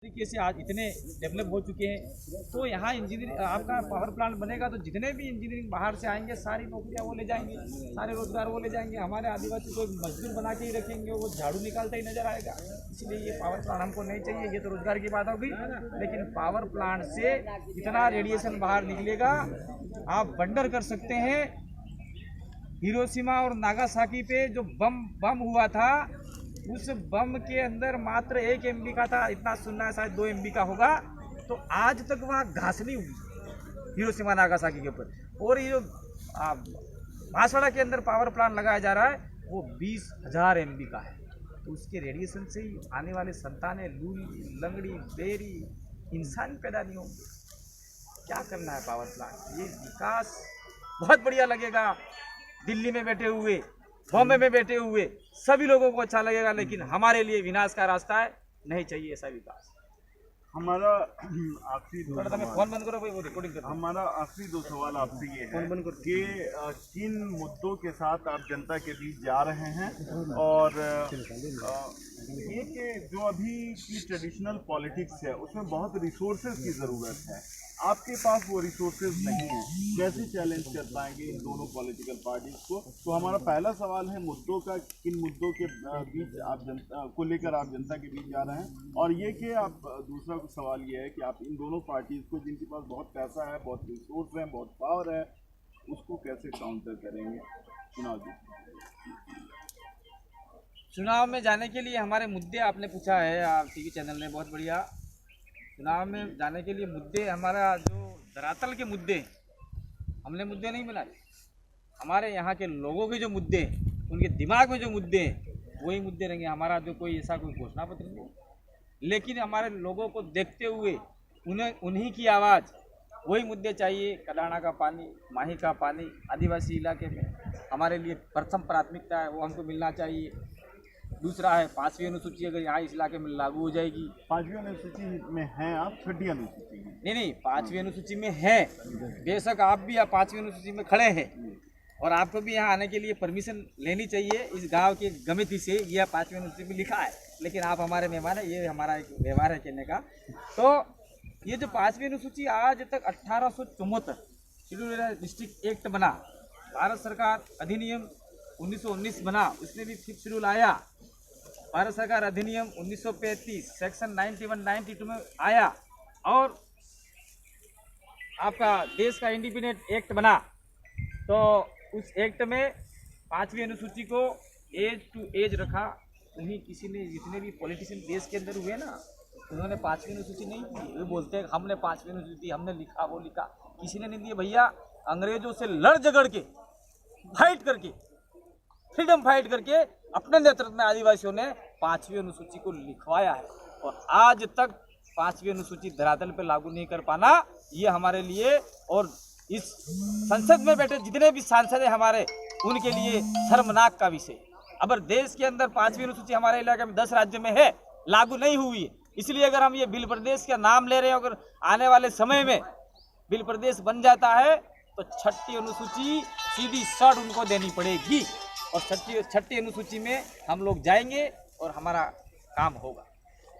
तरीके से आज इतने डेवलप हो चुके हैं, तो यहाँ इंजीनियरिंग आपका पावर प्लांट बनेगा तो जितने भी इंजीनियरिंग बाहर से आएंगे सारी नौकरियाँ वो ले जाएंगे, सारे रोजगार वो ले जाएंगे। हमारे आदिवासी को मजदूर बना के ही रखेंगे, वो झाड़ू निकालता ही नजर आएगा। इसलिए ये पावर प्लांट हमको नहीं चाहिए। ये तो रोजगार की बात होगी, लेकिन पावर प्लांट से इतना रेडिएशन बाहर निकलेगा, आप वंडर कर सकते हैं। हिरोशिमा और नागासाकी पे जो बम हुआ था, उस बम के अंदर मात्र 1 MB का था, इतना सुनना है शायद 2 MB का होगा। तो आज तक वहाँ घास नहीं हुई हिरोशिमा नागासाकी के ऊपर। और ये जो बांसवाड़ा के अंदर पावर प्लांट लगाया जा रहा है वो 20,000 MB का है। तो उसके रेडिएशन से ही आने वाले संतानें लूली, लंगड़ी, बेरी, इंसान पैदा नहीं होंगे। क्या करना है पावर प्लांट? ये विकास बहुत बढ़िया लगेगा दिल्ली में बैठे हुए, बॉम्बे में बैठे हुए सभी लोगों को अच्छा लगेगा, लेकिन हमारे लिए विनाश का रास्ता है। नहीं चाहिए ऐसा विकास। हमारा आखिरी फोन बंद करो भाई, वो रिकॉर्डिंग कर। हमारा आखिरी 2 सवाल आपसे ये है कि किन मुद्दों के साथ आप जनता के बीच जा रहे हैं, और ये कि जो अभी की ट्रेडिशनल पॉलिटिक्स है उसमें बहुत रिसोर्सेज की ज़रूरत है, आपके पास वो रिसोर्सेज नहीं है, कैसे चैलेंज कर पाएंगे इन दोनों पॉलिटिकल पार्टीज को? तो हमारा पहला सवाल है मुद्दों का, किन मुद्दों के बीच आप जनता को लेकर आप जनता के बीच जा रहे हैं, और ये कि आप दूसरा सवाल ये है कि आप इन दोनों पार्टीज को जिनके पास बहुत पैसा है, बहुत रिसोर्स है, बहुत पावर है, उसको कैसे काउंटर करेंगे चुनाव में जाने के लिए? हमारे मुद्दे आपने पूछा है, आप टीवी चैनल ने, बहुत बढ़िया। चुनाव में जाने के लिए मुद्दे, हमारा जो धरातल के मुद्दे, हमने मुद्दे नहीं बनाए। हमारे यहाँ के लोगों के जो मुद्दे हैं, उनके दिमाग में जो मुद्दे हैं, वही मुद्दे रहेंगे। हमारा जो कोई ऐसा कोई घोषणा पत्र नहीं, लेकिन हमारे लोगों को देखते हुए उन्हीं की आवाज़, वही मुद्दे चाहिए। कडाना का पानी, माही का पानी आदिवासी इलाके में हमारे लिए प्रथम प्राथमिकता है, वो हमको मिलना चाहिए। दूसरा है 5वीं अनुसूची, अगर यहाँ इस इलाके में लागू हो जाएगी। 5वीं अनुसूची में हैं आप, 6ठी अनुसूची में? नहीं, 5वीं अनुसूची में है। बेशक आप भी 5वीं अनुसूची में खड़े हैं, और आपको भी यहाँ आने के लिए परमिशन लेनी चाहिए इस गांव के कमेटी से। यह 5वीं अनुसूची में लिखा है, लेकिन आप हमारे मेहमान हैं, ये हमारा एक व्यवहार है कहने का। तो ये जो 5वीं अनुसूची आज तक 1874 शेड्यूल डिस्ट्रिक्ट एक्ट बना, भारत सरकार अधिनियम 1919 बना, उसमें भी 5th शेड्यूल आया। भारत सरकार अधिनियम 1935 सेक्शन 91-92 में आया, और आपका देश का इंडिपेंडेंट एक्ट बना। तो उस एक्ट में 5वीं अनुसूची को एज टू एज रखा। उन्हीं किसी ने, जितने भी पॉलिटिशियन देश के अंदर हुए ना, उन्होंने 5वीं अनुसूची नहीं दी। वे बोलते हैं हमने 5वीं अनुसूची दी, हमने लिखा, वो लिखा। किसी ने नहीं दिया भैया। अंग्रेजों से लड़ झगड़ के, फाइट करके, फ्रीडम फाइट करके अपने नेतृत्व में आदिवासियों ने 5वीं अनुसूची को लिखवाया है, और आज तक 5वीं अनुसूची धरातल पे लागू नहीं कर पाना, ये हमारे लिए और इस संसद में बैठे जितने भी सांसद हैं हमारे, उनके लिए शर्मनाक का विषय। अगर देश के अंदर 5वीं अनुसूची हमारे इलाके में 10 राज्य में है, लागू नहीं हुई है। इसलिए अगर हम ये बिल प्रदेश का नाम ले रहे हैं, अगर आने वाले समय में बिल प्रदेश बन जाता है तो 6ठी अनुसूची सीधी शॉट उनको देनी पड़ेगी, और 6ठी अनुसूची में हम लोग जाएंगे और हमारा काम होगा।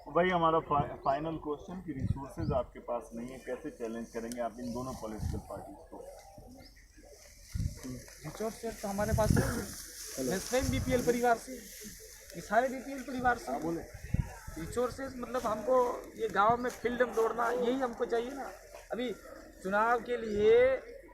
भाई हमारा फाइनल क्वेश्चन कि रिसोर्सेज आपके पास नहीं है, कैसे चैलेंज करेंगे आप इन दोनों पॉलिटिकल पार्टीज को? रिसोर्सेज तो हमारे पास मैं स्वयं BPL परिवार से, ये सारे BPL परिवार से बोले। रिसोर्सेज मतलब हमको ये गांव में फील्ड में दौड़ना, यही हमको चाहिए ना। अभी चुनाव के लिए